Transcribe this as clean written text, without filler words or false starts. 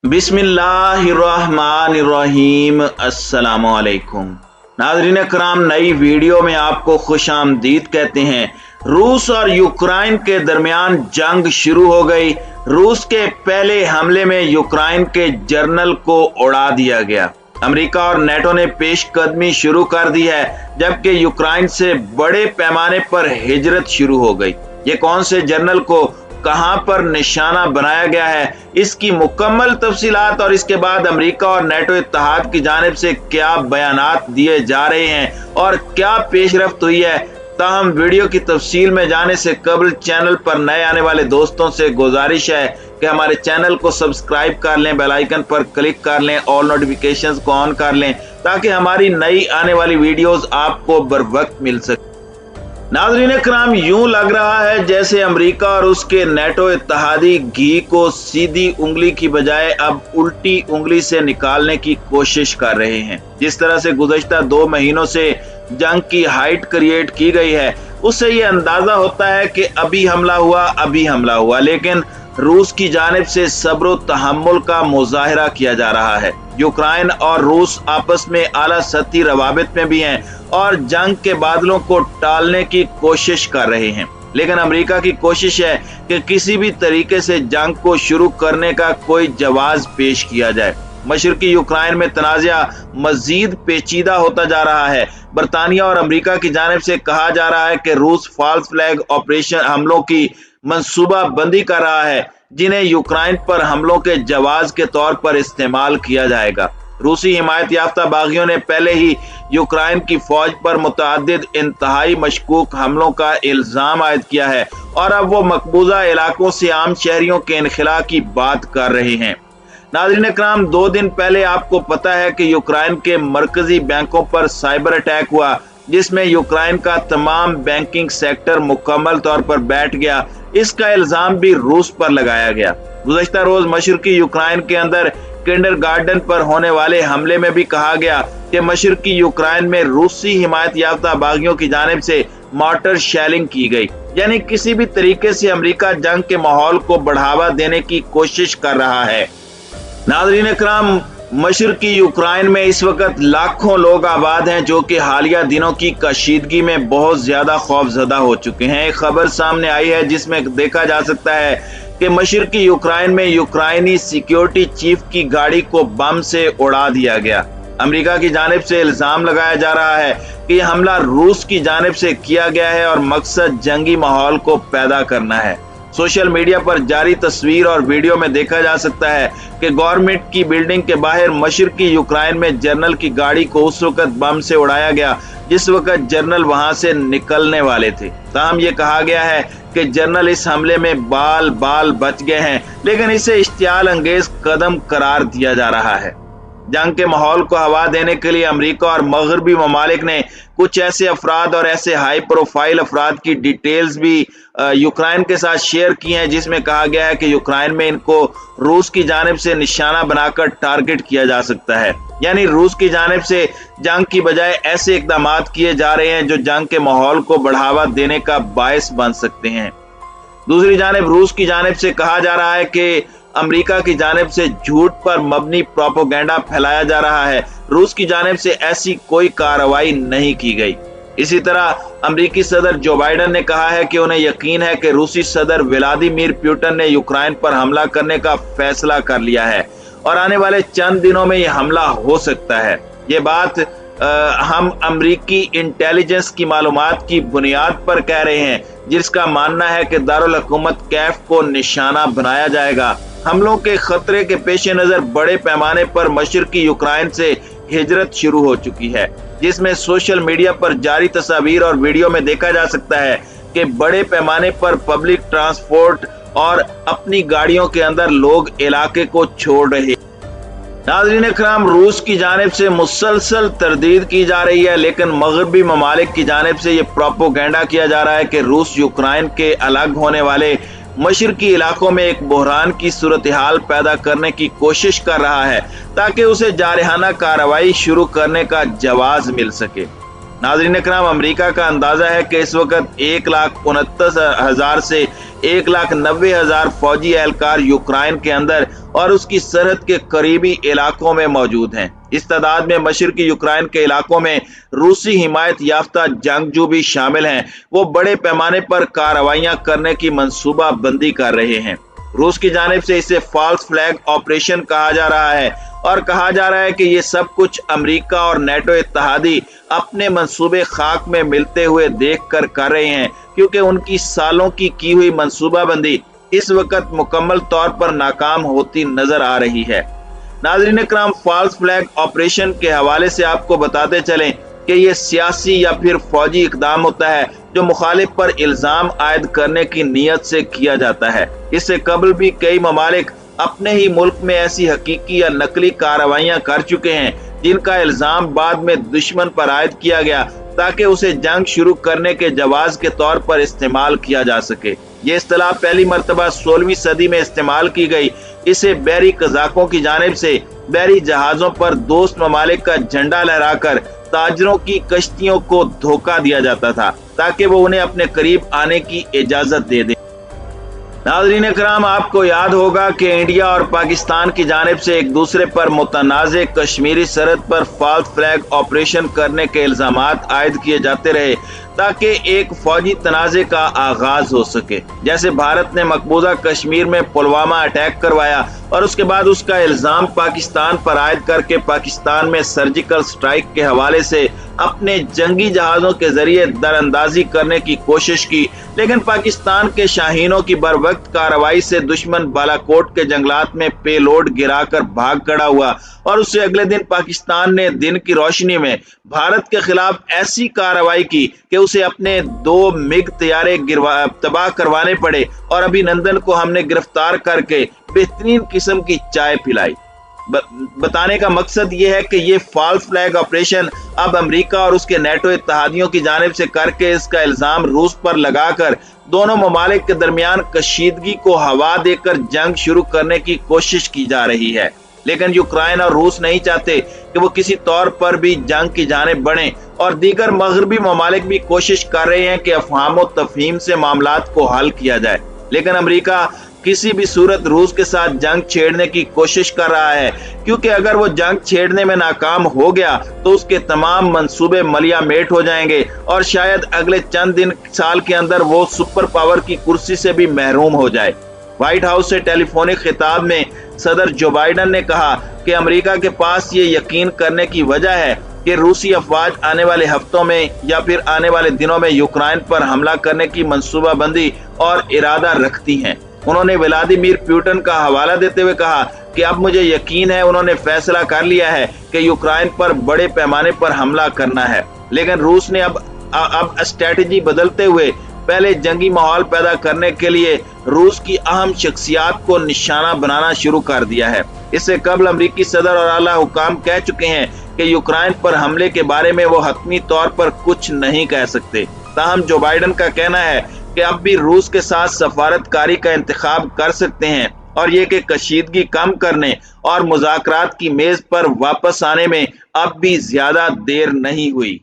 बिस्मिल्लाहिर्रहमानिर्रहीम। अस्सलामुअलैकुम नाज़रीन कराम, नई वीडियो में आपको खुश आमदीद कहते हैं। रूस और यूक्रेन के दरमियान जंग शुरू हो गई। रूस के पहले हमले में यूक्रेन के जनरल को उड़ा दिया गया। अमेरिका और नेटो ने पेशकदमी शुरू कर दी है, जबकि यूक्रेन से बड़े पैमाने पर हिजरत शुरू हो गई। ये कौन से जनरल को कहां पर निशाना बनाया गया है, इसकी मुकम्मल तफसीलात और इसके बाद अमेरिका और नेटो इत्तेहाद की जानिब से क्या बयानात दिए जा रहे हैं और क्या पेशरफ्त हुई है। ताहम वीडियो की तफसील में जाने से कबल चैनल पर नए आने वाले दोस्तों से गुजारिश है कि हमारे चैनल को सब्सक्राइब कर लें, बेल आइकन पर क्लिक कर लें, ऑल नोटिफिकेशंस को ऑन कर लें ताकि हमारी नई आने वाली वीडियोस आपको बर वक्त मिल सके। नाज़रीन कराम, यूं लग रहा है जैसे अमेरिका और उसके नेटो इत्तेहादी घी को सीधी उंगली की बजाय अब उल्टी उंगली से निकालने की कोशिश कर रहे हैं। जिस तरह से गुज़श्ता 2 महीनों से जंग की हाइट क्रिएट की गई है, उससे ये अंदाजा होता है कि अभी हमला हुआ, लेकिन रूस की जानिब से सब्र तहम्मुल का मुजाहिरा किया जा रहा है। यूक्रेन और रूस आपस में आला सतही रवाबित में भी हैं और जंग के बादलों को टालने की कोशिश कर रहे हैं, लेकिन अमेरिका की कोशिश है कि किसी भी तरीके से जंग को शुरू करने का कोई जवाज पेश किया जाए। मशरकी यूक्रेन में तनाज़ा मजीद पेचीदा होता जा रहा है। बरतानिया और अमेरिका की जानिब से कहा जा रहा है कि रूस फॉल्स फ्लैग ऑपरेशन हमलों की मंसूबा बंदी कर रहा है, जिन्हें यूक्रेन पर हमलों के जवाज के तौर पर इस्तेमाल किया जाएगा। रूसी हिमायत याफ्ता बागियों ने पहले ही यूक्रेन की फौज पर मुतअद्दिद इंतहाई मशकूक हमलों का इल्जाम आयद किया है और अब वो मकबूजा इलाकों से आम शहरियों के इनखला की बात कर रहे हैं। नाज़रीन कराम, 2 दिन पहले आपको पता है कि यूक्रेन के मरकजी बैंकों पर साइबर अटैक हुआ, जिसमें यूक्रेन का तमाम बैंकिंग सेक्टर मुकम्मल तौर पर बैठ गया। इसका इल्जाम भी रूस पर लगाया गया। गुज़श्ता रोज मशरकी यूक्रेन के अंदर किंडरगार्टन पर होने वाले हमले में भी कहा गया कि मशरकी यूक्रेन में रूसी हिमायत याफ्ता बागियों की जानिब से मॉर्टर शेलिंग की गई। यानी किसी भी तरीके से अमेरिका जंग के माहौल को बढ़ावा देने की कोशिश कर रहा है। नाज़रीन कराम, मशरकी यूक्रेन में इस वक्त लाखों लोग आबाद हैं जो कि हालिया दिनों की कशीदगी में बहुत ज्यादा खौफजदा हो चुके हैं। एक खबर सामने आई है जिसमें देखा जा सकता है कि मशरकी यूक्रेन में यूक्रेनी सिक्योरिटी चीफ की गाड़ी को बम से उड़ा दिया गया। अमेरिका की जानिब से इल्जाम लगाया जा रहा है कि यह हमला रूस की जानिब से किया गया है और मकसद जंगी माहौल को पैदा करना है। सोशल मीडिया पर जारी तस्वीर और वीडियो में देखा जा सकता है कि गवर्नमेंट की बिल्डिंग के बाहर मशरकी यूक्रेन में जनरल की गाड़ी को उस वक्त बम से उड़ाया गया जिस वक्त जनरल वहां से निकलने वाले थे। ताहम ये कहा गया है कि जनरल इस हमले में बाल बाल बच गए हैं, लेकिन इसे इश्तियाल अंगेज कदम करार दिया जा रहा है। जंग के माहौल को हवा देने के लिए अमेरिका और मगरबी ममालिक ने कुछ ऐसे अफराद और ऐसे हाई प्रोफाइल अफराद की डिटेल्स भी यूक्रेन के साथ शेयर की हैं, जिसमें कहा गया है कि यूक्रेन में इनको रूस की जानिब से निशाना बनाकर टारगेट किया जा सकता है। यानी रूस की जानिब से जंग की बजाय ऐसे इकदाम किए जा रहे हैं जो जंग के माहौल को बढ़ावा देने का बायस बन सकते हैं। दूसरी जानिब रूस की जानिब से कहा जा रहा है कि अमेरिका की जानिब से झूठ पर मबनी प्रोपेगेंडा फैलाया जा रहा है। रूस की जानिब से ऐसी कोई कार्रवाई नहीं की गई। इसी तरह अमेरिकी सदर जो बाइडेन ने कहा है कि उन्हें यकीन है कि रूसी सदर व्लादिमीर पुतिन ने यूक्रेन पर हमला करने का फैसला कर लिया है और आने वाले चंद दिनों में यह हमला हो सकता है। ये बात हम अमेरिकी इंटेलिजेंस की मालूमात की बुनियाद पर कह रहे हैं, जिसका मानना है कि दारुल हुकूमत कैफ को निशाना बनाया जाएगा। हमलों के खतरे के पेश नजर बड़े पैमाने पर मशरकी यूक्रेन से हिजरत शुरू हो चुकी है, जिसमें सोशल मीडिया पर जारी तस्वीर और वीडियो में देखा जा सकता है कि बड़े पैमाने पर पब्लिक ट्रांसपोर्ट और अपनी गाड़ियों के अंदर लोग इलाके को छोड़ रहे हैं। नाज़रीन कराम, रूस की जानिब से मुसलसल तरदीद की जा रही है, लेकिन मगरबी ममालिक की जानिब से ये प्रोपेगेंडा किया जा रहा है कि रूस यूक्रेन के अलग होने वाले मशरकी इलाकों में एक बहरान की सूरत हाल पैदा करने की कोशिश कर रहा है ताकि उसे जारहाना कार्रवाई शुरू करने का जवाज मिल सके। नाज़रीन कराम, अमेरिका का अंदाजा है कि इस वक्त 1,69,000 से 1,90,000 फौजी एहलकार यूक्रेन के अंदर और उसकी सरहद के करीबी इलाकों में मौजूद हैं। इस तादाद में मशरकी यूक्रेन के इलाकों में रूसी हिमायत याफ्ता जंगजू भी शामिल हैं। वो बड़े पैमाने पर कार्रवाइयां करने की मंसूबा बंदी कर रहे हैं। रूस की जानिब से इसे फॉल्स फ्लैग ऑपरेशन कहा जा रहा है और कहा जा रहा है कि ये सब कुछ अमेरिका और नेटो इत्तेहादी अपने मंसूबे खाक में मिलते हुए देखकर कर रहे हैं, क्योंकि उनकी सालों की हुई मंसूबाबंदी इस वक्त मुकम्मल तौर पर नाकाम होती नजर आ रही है। नाज़रीन इकराम, फॉल्स फ्लैग ऑपरेशन के हवाले से आपको बताते चलें कि ये सियासी या फिर फौजी इकदाम होता है जो मुखालिफ पर इल्जाम आयद करने की नीयत से किया जाता है। इससे कबल भी कई ममालिक अपने ही मुल्क में ऐसी हकीकी या नकली कार्रवाइयां कर चुके हैं जिनका इल्जाम बाद में दुश्मन पर आयद किया गया ताकि उसे जंग शुरू करने के जवाज के तौर पर इस्तेमाल किया जा सके। ये इस्तिलाह पहली मरतबा 16वीं सदी में इस्तेमाल की गई। इसे बहरी कज़ाकों की जानिब से बहरी जहाजों पर दोस्त ममालिक का झंडा लहराकर ताजरों की कश्तियों को धोखा दिया जाता था ताकि वो उन्हें अपने करीब आने की इजाजत दे दे। नाज़रीन इकराम, आपको याद होगा कि इंडिया और पाकिस्तान की जानिब से एक दूसरे पर मुतनाज़े कश्मीरी सरहद पर फॉल्स फ्लैग ऑपरेशन करने के इल्जामात आयद किए जाते रहे ताकि एक फौजी तनाज़े का आगाज हो सके। जैसे भारत ने मकबूजा कश्मीर में पुलवामा अटैक करवाया और उसके बाद उसका इल्जाम पाकिस्तान पर आयद करके पाकिस्तान में सर्जिकल स्ट्राइक के हवाले से अपने जंगी जहाजों के जरिए दरअंदाजी करने की कोशिश की, लेकिन पाकिस्तान के शाहीनों की बरवक्त कार्रवाई से दुश्मन बालाकोट के जंगलात में पेलोड गिराकर भाग खड़ा हुआ और उससे अगले दिन पाकिस्तान ने दिन की रोशनी में भारत के खिलाफ ऐसी कार्रवाई की कि उसे अपने 2 मिग तैयारे तबाह करवाने पड़े और अभिनंदन को हमने गिरफ्तार करके बेहतरीन किस्म की चाय पिलाई। बताने का मकसद ये है कि ये फॉल्स फ्लैग ऑपरेशन अब अमेरिका और उसके नेटो इत्तेहादियों की जानिब से करके इसका इल्जाम रूस पर लगाकर दोनों ममालिक के दरमियान कशीदगी को हवा देकर जंग शुरू करने की कोशिश की जा रही है। लेकिन यूक्रेन और रूस नहीं चाहते कि वो किसी तौर पर भी जंग की जानिब बढ़े और दीगर मगरबी ममालिक भी कोशिश कर रहे हैं कि अफहाम व तफहीम से मामलात को हल किया जाए। लेकिन अमेरिका किसी भी सूरत रूस के साथ जंग छेड़ने की कोशिश कर रहा है, क्योंकि अगर वो जंग छेड़ने में नाकाम हो गया तो उसके तमाम मंसूबे मलिया मेट हो जाएंगे और शायद अगले चंद दिन साल के अंदर वो सुपर पावर की कुर्सी से भी महरूम हो जाए। व्हाइट हाउस से टेलीफोनिक खिताब में सदर जो बाइडन ने कहा कि अमेरिका के पास ये यकीन करने की वजह है कि रूसी अफवाज आने वाले हफ्तों में या फिर आने वाले दिनों में यूक्रेन पर हमला करने की मंसूबाबंदी और इरादा रखती हैं। उन्होंने व्लादिमीर पुतिन का हवाला देते हुए कहा कि अब मुझे यकीन है उन्होंने फैसला कर लिया है कि यूक्रेन पर बड़े पैमाने पर हमला करना है। लेकिन रूस ने अब स्ट्रेटजी बदलते हुए पहले जंगी माहौल पैदा करने के लिए रूस की अहम शख्सियात को निशाना बनाना शुरू कर दिया है। इससे कबल अमेरिकी सदर और आला हुकाम कह चुके हैं कि यूक्रेन पर हमले के बारे में वो हतमी तौर पर कुछ नहीं कह सकते। ताहम जो बाइडन का कहना है कि अब भी रूस के साथ सफारतकारी का इंतखाब कर सकते हैं और ये कि कशीदगी कम करने और मुज़ाकरात की मेज पर वापस आने में अब भी ज्यादा देर नहीं हुई।